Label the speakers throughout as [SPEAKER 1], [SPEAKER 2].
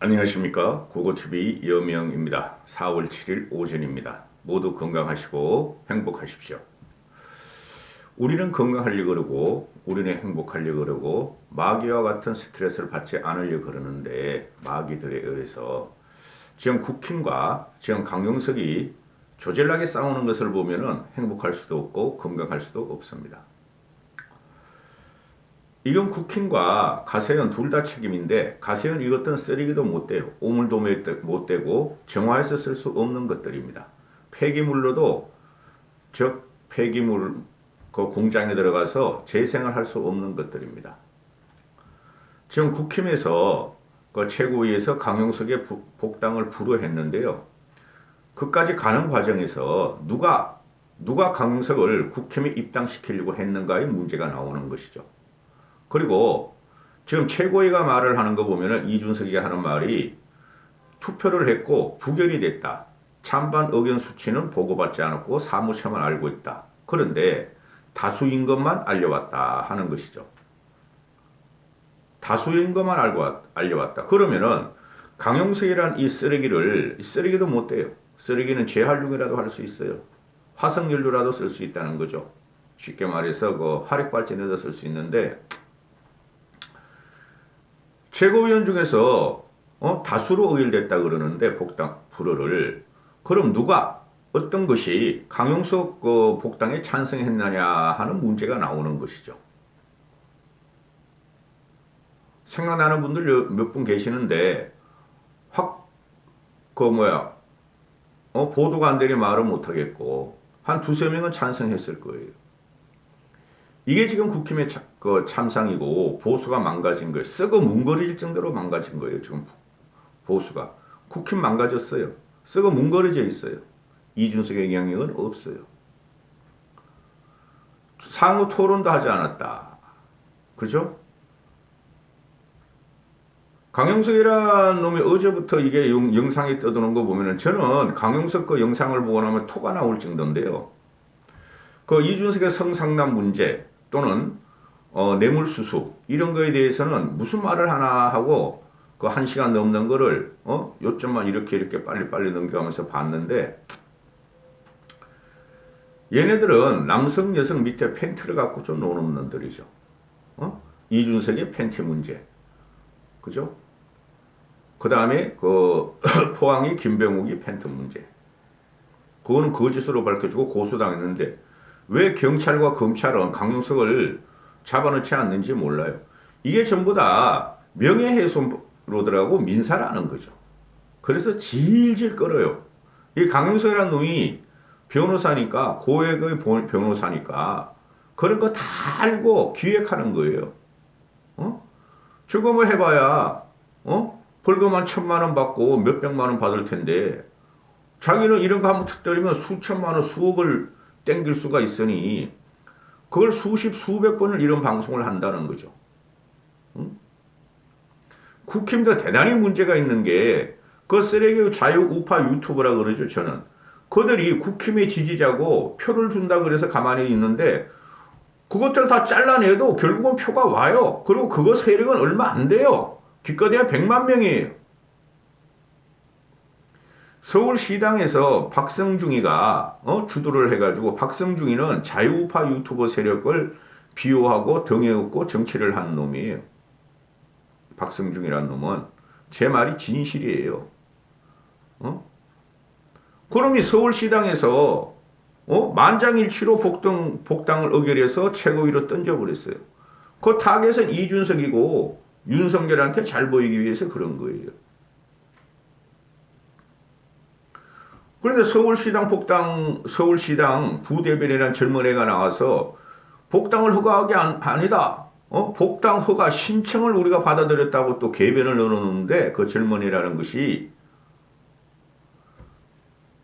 [SPEAKER 1] 안녕하십니까. 고고TV 여명입니다. 4월 7일 오전입니다. 모두 건강하시고 행복하십시오. 우리는 건강하려고 그러고 우리는 행복하려고 그러고 마귀와 같은 스트레스를 받지 않으려고 그러는데 마귀들에 의해서 지금 국힘과 지금 강용석이 조질나게 싸우는 것을 보면은 행복할 수도 없고 건강할 수도 없습니다. 이건 국힘과 가세현 둘 다 책임인데 가세현 이것들은 쓰레기도 못 돼요. 오물도 못 되고 정화해서 쓸 수 없는 것들입니다. 폐기물로도 즉 폐기물 그 공장에 들어가서 재생을 할 수 없는 것들입니다. 지금 국힘에서 그 최고위에서 강용석의 복당을 불허했는데요. 그까지 가는 과정에서 누가 강용석을 국힘에 입당시키려고 했는가의 문제가 나오는 것이죠. 그리고 지금 최고위가 말을 하는 거 보면은 이준석이 하는 말이 투표를 했고 부결이 됐다. 찬반 의견 수치는 보고받지 않았고 사무처만 알고 있다. 그런데 다수인 것만 알려왔다 하는 것이죠. 다수인 것만 알려왔다. 그러면은 강용석이란 이 쓰레기도 못 돼요. 쓰레기는 재활용이라도 할 수 있어요. 화석연료라도 쓸 수 있다는 거죠. 쉽게 말해서 그 화력발전에도 쓸 수 있는데 최고위원 중에서 다수로 의결됐다 그러는데 복당 불허를 그럼 누가 어떤 것이 강용석 복당에 찬성했느냐 하는 문제가 나오는 것이죠. 생각나는 분들 몇 분 계시는데 보도가 안 되니 말은 못하겠고 한 두세 명은 찬성했을 거예요. 이게 지금 국힘의 참상이고 보수가 망가진 거예요. 썩어 뭉거릴 정도로 망가진 거예요. 지금 보수가. 국힘 망가졌어요. 썩어 뭉거려져 있어요. 이준석의 영향력은 없어요. 상호 토론도 하지 않았다. 그죠? 강용석이라는 놈이 어제부터 이게 영상에 떠드는 거 보면은 저는 강용석 그 영상을 보고 나면 토가 나올 정도인데요. 그 이준석의 성상남 문제 또는 뇌물수수 이런 거에 대해서는 무슨 말을 하나 하고 그 1시간 넘는 거를 요점만 이렇게 빨리 넘겨가면서 봤는데 얘네들은 남성 여성 밑에 팬티를 갖고 좀 노는 놈들이죠. 이준석의 팬티 문제 그죠? 그 다음에 그 포항의 김병욱이 팬티 문제 그거는 거짓으로 밝혀주고 고소당했는데 왜 경찰과 검찰은 강용석을 잡아놓지 않는지 몰라요. 이게 전부 다 명예훼손으로들하고 민사라는 거죠. 그래서 질질 끌어요. 이 강용석이라는 놈이 변호사니까 고액의 변호사니까 그런 거 다 알고 기획하는 거예요. 저거 뭐 해봐야 벌금 한 1,000만 원 받고 몇백만 원 받을 텐데 자기는 이런 거 한번 툭 때리면 수천만 원 수억을 땡길 수가 있으니 그걸 수백 번을 이런 방송을 한다는 거죠. 국힘도 대단히 문제가 있는 게 그 쓰레기 자유 우파 유튜버라 그러죠. 저는 그들이 국힘의 지지자고 표를 준다 그래서 가만히 있는데 그것들 다 잘라내도 결국은 표가 와요. 그리고 그거 세력은 얼마 안 돼요. 기껏해야 100만 명이에요. 서울시당에서 박성중이가 주도를 해가지고 박성중이는 자유우파 유튜버 세력을 비호하고 등에업고 정치를 한 놈이에요. 박성중이라는 놈은 제 말이 진실이에요. 그놈이 서울시당에서 만장일치로 복당을 의결해서 최고위로 던져버렸어요. 그 타겟은 이준석이고 윤석열한테 잘 보이기 위해서 그런 거예요. 그런데 서울시당 부대변이라는 젊은 애가 나와서 복당을 허가하기 아니다. 복당 허가 신청을 우리가 받아들였다고 또 개변을 넣어놓는데 그 젊은이라는 것이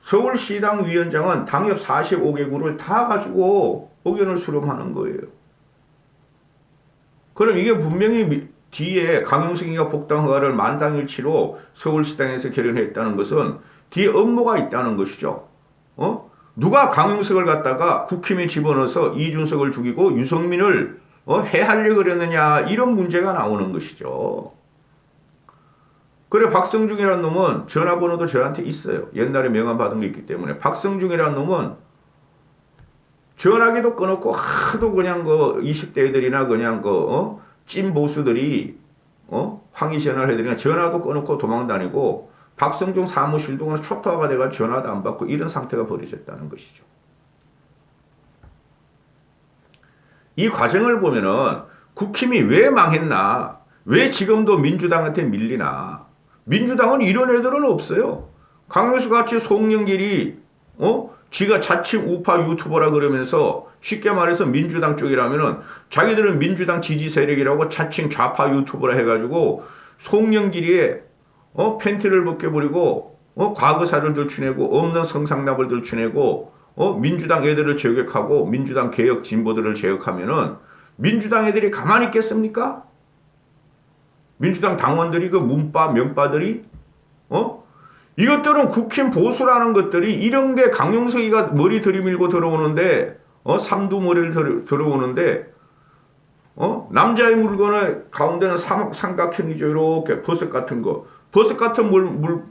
[SPEAKER 1] 서울시당 위원장은 당협 45개구를 다 가지고 의견을 수렴하는 거예요. 그럼 이게 분명히 뒤에 강용석이가 복당 허가를 만장일치로 서울시당에서 결연했다는 것은 뒤에 업무가 있다는 것이죠. 누가 강용석을 갖다가 국힘에 집어넣어서 이준석을 죽이고 유성민을 해하려고 그랬느냐 이런 문제가 나오는 것이죠. 그래 박성중이라는 놈은 전화번호도 저한테 있어요. 옛날에 명함 받은 게 있기 때문에. 박성중이라는 놈은 전화기도 끊었고 하도 그냥 그 20대 애들이나 그냥 그 찐 보수들이 항의 전화를 해드리니까 전화도 끊었고 도망다니고 박성중 사무실도 그냥 초토화가 돼가 전화도 안 받고 이런 상태가 벌어졌다는 것이죠. 이 과정을 보면은 국힘이 왜 망했나? 왜 지금도 민주당한테 밀리나? 민주당은 이런 애들은 없어요. 강효수 같이 송영길이 지가 자칭 우파 유튜버라 그러면서 쉽게 말해서 민주당 쪽이라면은 자기들은 민주당 지지 세력이라고 자칭 좌파 유튜버라 해가지고 송영길이의 팬티를 벗겨버리고 과거사를 들추내고 없는 성상납을 들추내고 민주당 애들을 저격하고 민주당 개혁 진보들을 저격하면은 민주당 애들이 가만히 있겠습니까? 민주당 당원들이 그 문바 명바들이 이것들은 국힘 보수라는 것들이 이런 게 강용석이가 머리 들이밀고 들어오는데 삼두머리를 들어오는데 남자의 물건을 가운데는 삼각형이죠. 이렇게 버섯 같은 거. 버섯 같은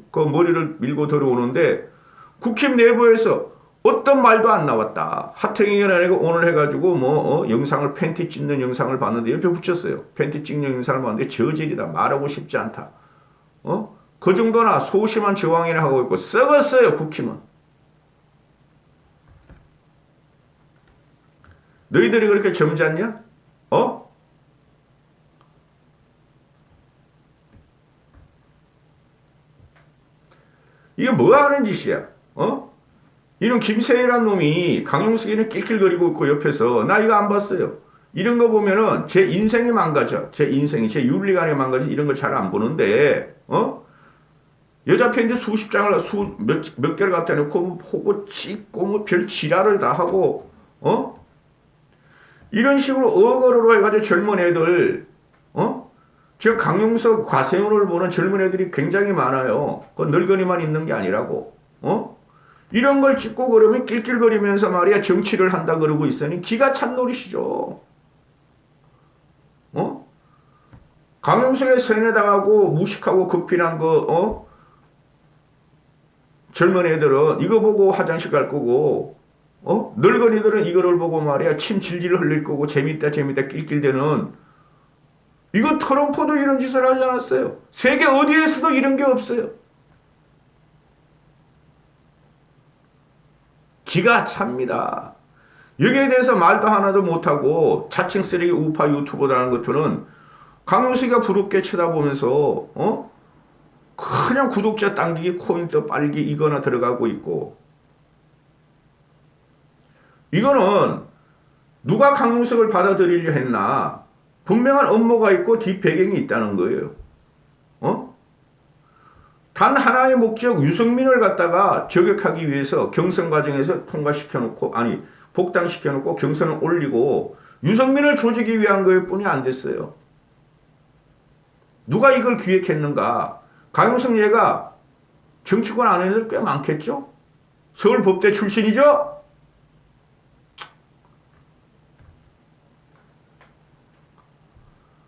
[SPEAKER 1] 그 머리를 밀고 들어오는데 국힘 내부에서 어떤 말도 안 나왔다. 하태경이가 오늘 해가지고 영상을 팬티 찍는 영상을 봤는데 옆에 붙였어요. 팬티 찍는 영상을 봤는데 저질이다. 말하고 싶지 않다. 그 정도나 소심한 저항이나 하고 있고 썩었어요. 국힘은. 너희들이 그렇게 점잖냐? 이게 뭐 하는 짓이야? 이런 김세희란 놈이 강용석이는 낄낄거리고 있고 옆에서 나 이거 안 봤어요. 이런 거 보면은 제 인생이 망가져. 제 인생이 제 윤리관이 망가져. 이런 걸 잘 안 보는데 여자 팬티 수십 장을 몇 개를 갖다 놓고 호구 찍고 뭐 별 지랄을 다 하고 이런 식으로 어거로 해가지고 젊은 애들 지금 강용석 과세훈을 보는 젊은 애들이 굉장히 많아요. 그 늙은이만 있는 게 아니라고 이런 걸 찍고 그러면 낄낄거리면서 말이야 정치를 한다 그러고 있으니 기가 찬 노릇이죠. 강용석에 세뇌당하고 무식하고 급필한 젊은 애들은 이거 보고 화장실 갈 거고 늙은이들은 이거를 보고 말이야 침 질질 흘릴 거고 재밌다 낄낄대는 이거 트럼프도 이런 짓을 하지 않았어요. 세계 어디에서도 이런 게 없어요. 기가 찹니다. 여기에 대해서 말도 하나도 못하고 자칭 쓰레기 우파 유튜버라는 것들은 강용석이가 부럽게 쳐다보면서 그냥 구독자 당기기 코인도 빨기 이거나 들어가고 있고 이거는 누가 강용석을 받아들이려 했나 분명한 음모가 있고 뒷배경이 있다는 거예요. 단 하나의 목적 유승민을 갖다가 저격하기 위해서 경선 과정에서 통과시켜놓고 복당시켜놓고 경선을 올리고 유승민을 조지기 위한 거일 뿐이 안 됐어요. 누가 이걸 기획했는가? 강용석 얘가 정치권 아는 애들 꽤 많겠죠? 서울법대 출신이죠?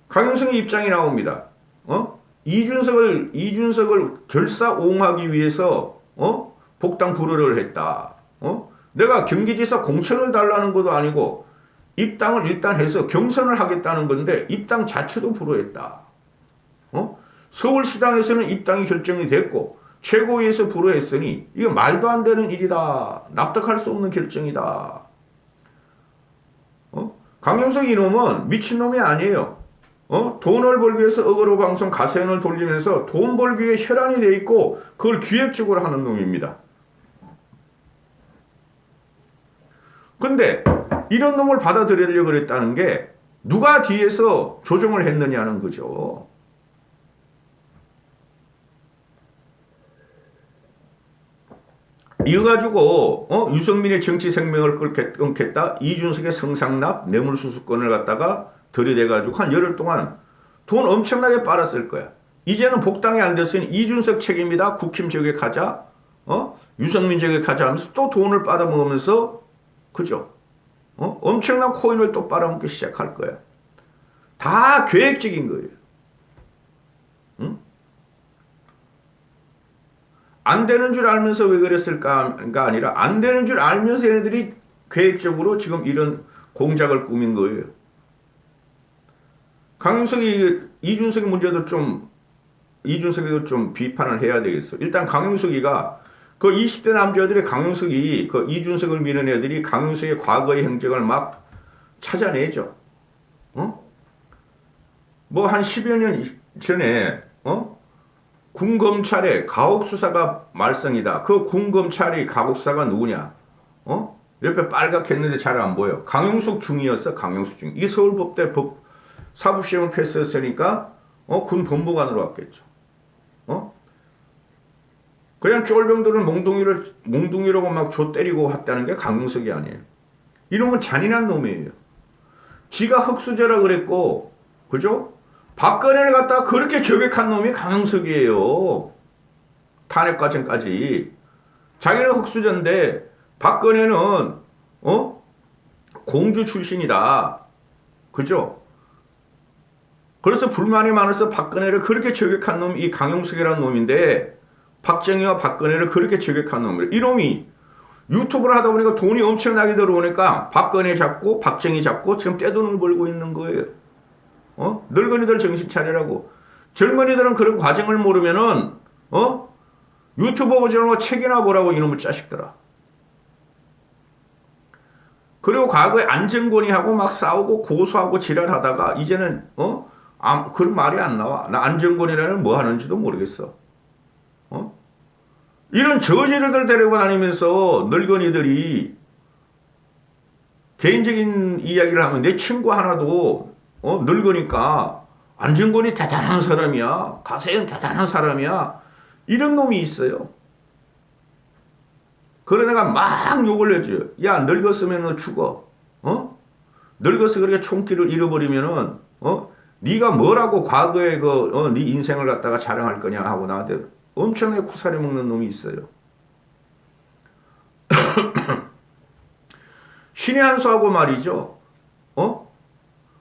[SPEAKER 1] 강용석의 입장이 나옵니다. 이준석을 결사옹하기 위해서 복당 불허를 했다. 내가 경기지사 공천을 달라는 것도 아니고 입당을 일단 해서 경선을 하겠다는 건데 입당 자체도 불허했다. 서울시당에서는 입당이 결정이 됐고 최고위에서 불허했으니 이거 말도 안 되는 일이다. 납득할 수 없는 결정이다. 강용석 이놈은 미친놈이 아니에요. 돈을 벌기 위해서 어그로 방송 가세연을 돌리면서 돈 벌기 위해 혈안이 돼 있고 그걸 기획적으로 하는 놈입니다. 근데 이런 놈을 받아들이려고 그랬다는 게 누가 뒤에서 조정을 했느냐는 거죠. 이거 가지고 유승민의 정치 생명을 끊겠다. 이준석의 성상납 뇌물수수권을 갖다가 들이대가지고 한 열흘 동안 돈 엄청나게 빨았을 거야. 이제는 복당이 안 됐으니 이준석 책임이다. 국힘 저격하자. 유승민 저격하자 하면서 또 돈을 빨아먹으면서 그죠? 엄청난 코인을 또 빨아먹기 시작할 거야. 다 계획적인 거예요. 응? 안 되는 줄 알면서 왜 그랬을까가 아니라 안 되는 줄 알면서 얘네들이 계획적으로 지금 이런 공작을 꾸민 거예요. 강용석이 이준석의 문제도 좀 이준석이도 좀 비판을 해야 되겠어. 일단 강용석이가 그 20대 남자들이 강용석이 그 이준석을 미는 애들이 강용석의 과거의 행적을 막 찾아내죠. 어? 뭐 한 10여 년 전에 군검찰의 가혹수사가 말썽이다. 그 군검찰이 가혹수사가 누구냐? 옆에 빨갛게 했는데 잘 안 보여. 강용석 중이었어. 강용석 중. 이 서울법대 사법시험을 패스했으니까 군 본부관으로 왔겠죠. 그냥 쫄병들은 몽둥이라고 막 조 때리고 했다는 게 강용석이 아니에요. 이놈은 잔인한 놈이에요. 지가 흑수저라 그랬고, 그죠? 박근혜를 갖다가 그렇게 저격한 놈이 강용석이에요. 탄핵 과정까지. 자기는 흑수저인데, 박근혜는, 공주 출신이다. 그죠? 그래서 불만이 많아서 박근혜를 그렇게 저격한 놈이 이 강용석이라는 놈인데, 박정희와 박근혜를 그렇게 저격한 놈이에요. 이놈이 유튜브를 하다 보니까 돈이 엄청나게 들어오니까 박근혜 잡고 박정희 잡고 지금 떼돈을 벌고 있는 거예요. 늙은이들 정신 차리라고. 젊은이들은 그런 과정을 모르면은 유튜브 보지 말고 책이나 보라고 이놈의 자식들아. 그리고 과거에 안정권이 하고 막 싸우고 고소하고 지랄하다가 이제는 그런 말이 안 나와. 나 안정권이라는 뭐 하는지도 모르겠어. 이런 저지르들 데리고 다니면서 늙은이들이 개인적인 이야기를 하면 내 친구 하나도 늙으니까 안정권이 대단한 사람이야. 가세현 대단한 사람이야. 이런 놈이 있어요. 그래 내가 막 욕을 해줘요. 야 늙었으면 너 죽어. 늙어서 그렇게 총기를 잃어버리면은 네가 뭐라고 과거에 네 인생을 갖다가 자랑할 거냐 하고 나한테 엄청나게 쿠사리 먹는 놈이 있어요. 신의 한 수하고 말이죠.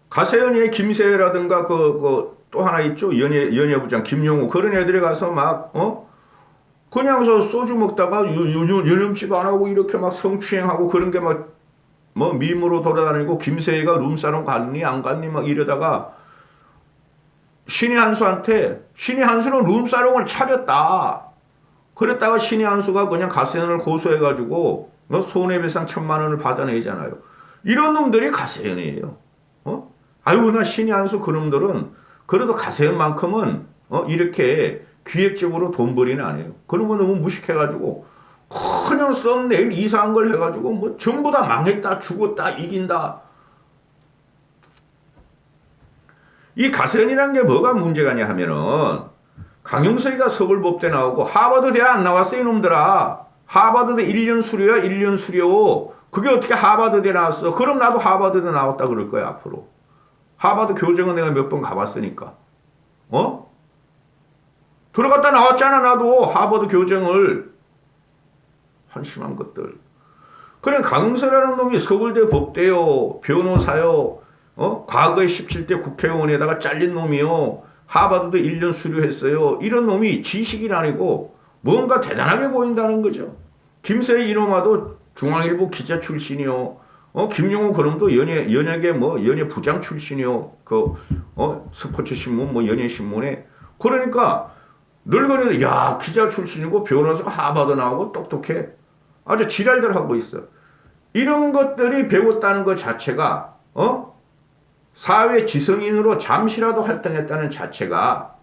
[SPEAKER 1] 가세현이의 김세라든가 또 하나 있죠. 연예부장 김용호 그런 애들이 가서 막 그냥 소주 먹다가 유념집 안 하고 이렇게 막 성추행하고 그런 게 막 뭐 밈으로 돌아다니고 김세희가 룸사롱 갔니 안 갔니 막 이러다가 신의 한수한테 신의 한수는 룸사롱을 차렸다. 그랬다가 신의 한수가 그냥 가세현을 고소해가지고 손해배상 1,000만 원을 받아내잖아요. 이런 놈들이 가세현이에요. 아유 나 신의 한수 그놈들은 그래도 가세현만큼은 이렇게 기획적으로 돈벌이는 안 해요. 그런 거 너무 무식해가지고 그냥 썸네일 이상한 걸 해가지고 뭐 전부 다 망했다 죽었다 이긴다. 이 가세현이라는 게 뭐가 문제가냐 하면은 강용석이가 서울법대 나오고 하버드대 안 나왔어 이놈들아. 하버드대 1년 수료야 1년 수료. 그게 어떻게 하버드대 나왔어. 그럼 나도 하버드대 나왔다 그럴 거야 앞으로. 하버드 교정은 내가 몇 번 가봤으니까. 들어갔다 나왔잖아 나도 하버드 교정을. 한심한 것들. 그래 강용석이라는 놈이 서울대 법대요. 변호사요. 과거에 17대 국회의원에다가 잘린 놈이요. 하버드도 1년 수료했어요. 이런 놈이 지식인 아니고 뭔가 대단하게 보인다는 거죠. 김세희 이놈아도 중앙일보 기자 출신이요. 김용호 그놈도 연예계 연예 부장 출신이요. 스포츠 신문 연예 신문에. 그러니까 늙은이들 야 기자 출신이고 변호사 하버드 나오고 똑똑해. 아주 지랄들 하고 있어. 이런 것들이 배웠다는 것 자체가 사회 지성인으로 잠시라도 활동했다는 자체가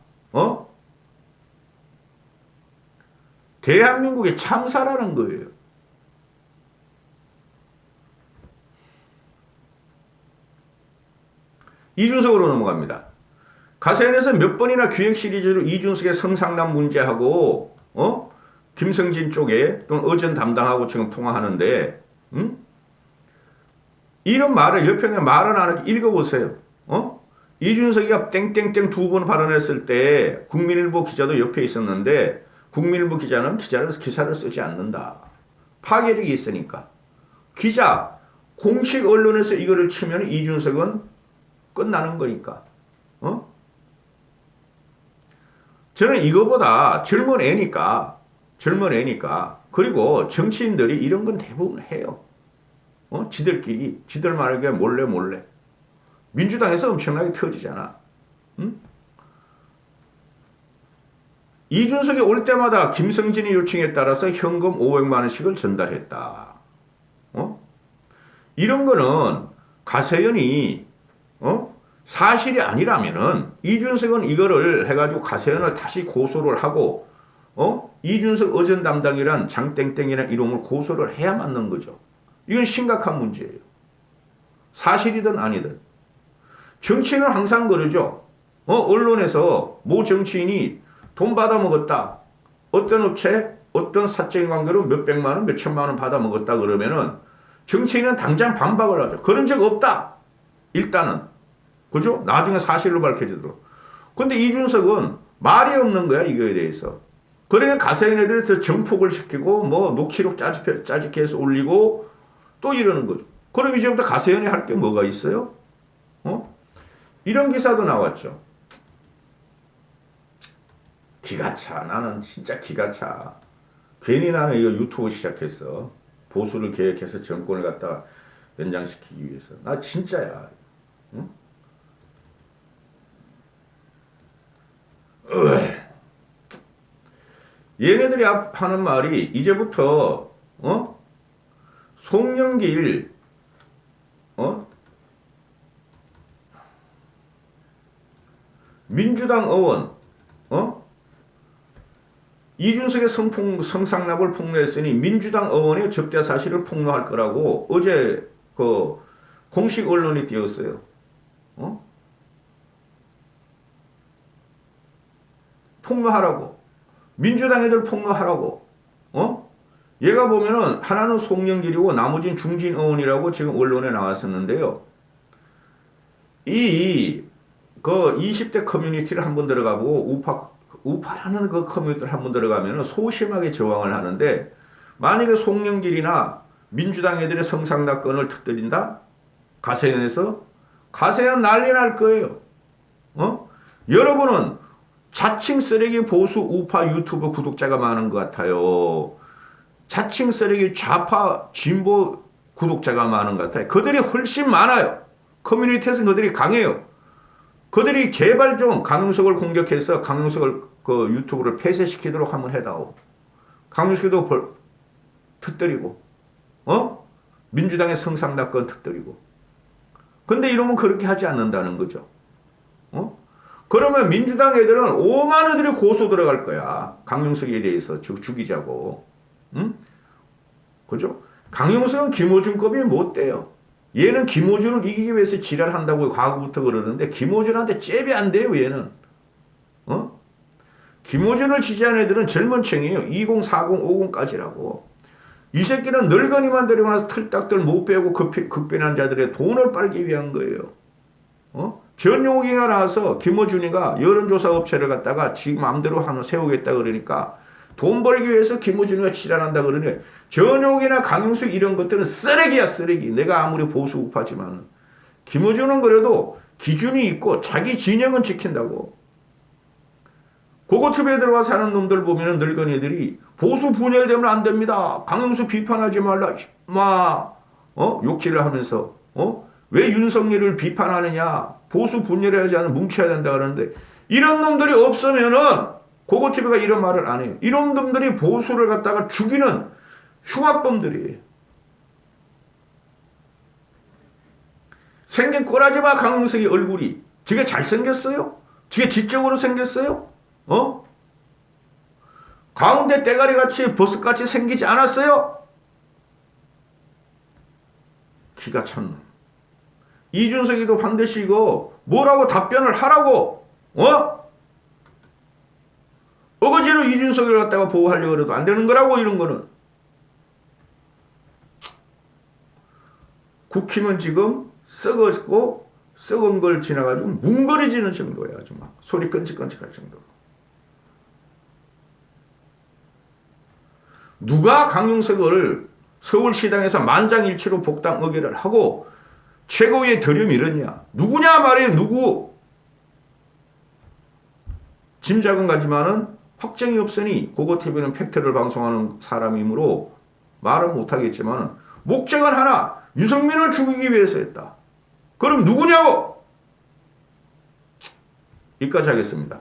[SPEAKER 1] 대한민국의 참사라는 거예요. 이준석으로 넘어갑니다. 가세현에서 몇 번이나 기획 시리즈로 이준석의 성상남 문제하고 김성진 쪽에 또는 의전 담당하고 지금 통화하는데 이런 말을 옆에 말은 안 하고 읽어보세요. 이준석이가 땡땡땡 2번 발언했을 때 국민일보 기자도 옆에 있었는데 국민일보 기자는 기사를 쓰지 않는다. 파괴력이 있으니까. 기자 공식 언론에서 이거를 치면 이준석은 끝나는 거니까. 저는 이거보다 젊은 애니까 젊은 애니까. 그리고 정치인들이 이런 건 대부분 해요. 지들끼리, 지들 말하기에 몰래 몰래. 민주당에서 엄청나게 터지잖아. 응? 이준석이 올 때마다 김성진이 요청에 따라서 현금 500만 원씩을 전달했다. 이런 거는 가세연이 사실이 아니라면은 이준석은 이거를 해가지고 가세연을 다시 고소를 하고 이준석 어전 담당이란 장땡땡이라는 이름을 고소를 해야 맞는 거죠. 이건 심각한 문제예요. 사실이든 아니든. 정치인은 항상 그러죠. 언론에서 모 정치인이 돈 받아먹었다. 어떤 업체, 어떤 사적인 관계로 몇백만 원, 몇천만 원 받아먹었다 그러면은 정치인은 당장 반박을 하죠. 그런 적 없다. 일단은. 그죠? 나중에 사실로 밝혀지도록. 근데 이준석은 말이 없는 거야, 이거에 대해서. 그러니까 가세인 애들에서 정폭을 시키고, 뭐, 녹취록 짜집게 해서 올리고, 또 이러는 거죠. 그럼 이제부터 가세연이 할 게 뭐가 있어요? 이런 기사도 나왔죠. 기가 차. 나는 진짜 기가 차. 괜히 나는 이거 유튜브 시작했어. 보수를 계획해서 정권을 갖다 연장시키기 위해서. 나 진짜야. 응? 얘네들이 하는 말이 이제부터 송영길 민주당 의원 이준석의 성상납을 폭로했으니 민주당 의원의 적대 사실을 폭로할 거라고 어제 그 공식 언론이 띄웠어요. 폭로하라고. 민주당 애들 폭로하라고. 얘가 보면은 하나는 송영길이고 나머지는 중진 의원이라고 지금 언론에 나왔었는데요. 그 20대 커뮤니티를 한번 들어가보고 우파라는 그 커뮤니티를 한번 들어가면은 소심하게 저항을 하는데 만약에 송영길이나 민주당 애들의 성상납건을 터뜨린다? 가세연에서? 가세연 난리 날 거예요. 여러분은 자칭 쓰레기 보수 우파 유튜브 구독자가 많은 것 같아요. 자칭 쓰레기 좌파 진보 구독자가 많은 것 같아요. 그들이 훨씬 많아요. 커뮤니티에서 그들이 강해요. 그들이 제발 좀 강용석을 공격해서 강용석을 그 유튜브를 폐쇄시키도록 한번 해다오. 강용석도 터뜨리고, 민주당의 성상납건 터뜨리고. 근데 이러면 그렇게 하지 않는다는 거죠. 그러면 민주당 애들은 5만 원들이 고소 들어갈 거야. 강용석에 대해서 죽이자고. 응? 그죠? 강용석은 김어준급이 못 돼요. 얘는 김어준을 이기기 위해서 지랄한다고 과거부터 그러는데 김어준한테 잽이 안 돼요, 얘는. 김어준을 지지하는 애들은 젊은 층이에요. 20, 40, 50까지라고. 이 새끼는 늙은이만 데려가서 틀딱들 못 빼고 급변한 자들의 돈을 빨기 위한 거예요. 전용기가 나와서 김어준이가 여론조사 업체를 갖다가 지 마음대로 하나 세우겠다 그러니까 돈 벌기 위해서 김어준이가 지랄한다 그러니 전용이나 강용석 이런 것들은 쓰레기야, 쓰레기. 내가 아무리 보수 우파지만 김어준은 그래도 기준이 있고 자기 진영은 지킨다고. 고고TV에 들어와서 하는 놈들 보면은 늙은이들이 보수 분열되면 안 됩니다. 강용석 비판하지 말라. 욕질을 하면서 왜 윤석열을 비판하느냐. 보수 분열하지 않으면 뭉쳐야 된다 그러는데 이런 놈들이 없으면은 고고TV가 이런 말을 안 해요. 이런 놈들이 보수를 갖다가 죽이는 흉악범들이에요. 생긴 꼬라지 마, 강용석이 얼굴이. 저게 잘생겼어요? 저게 지적으로 생겼어요? 가운데 대가리같이 버섯같이 생기지 않았어요? 기가 찬. 이준석이도 반드시 이거 뭐라고 답변을 하라고. 어거지로 이준석을 갖다가 보호하려고 해도 안 되는 거라고. 이런 거는. 국힘은 지금 썩었고 썩은 걸 지나가지고 뭉거려지는 정도야. 아주 막 소리 끈적끈적할 정도로. 누가 강용석을 서울시당에서 만장일치로 복당 의결을 하고 최고위에 들여밀었냐? 누구냐 말이에요. 누구? 짐작은 가지만은 확정이 없으니 고고TV는 팩트를 방송하는 사람이므로 말은 못하겠지만 목적은 하나, 유승민을 죽이기 위해서였다. 그럼 누구냐고? 여기까지 하겠습니다.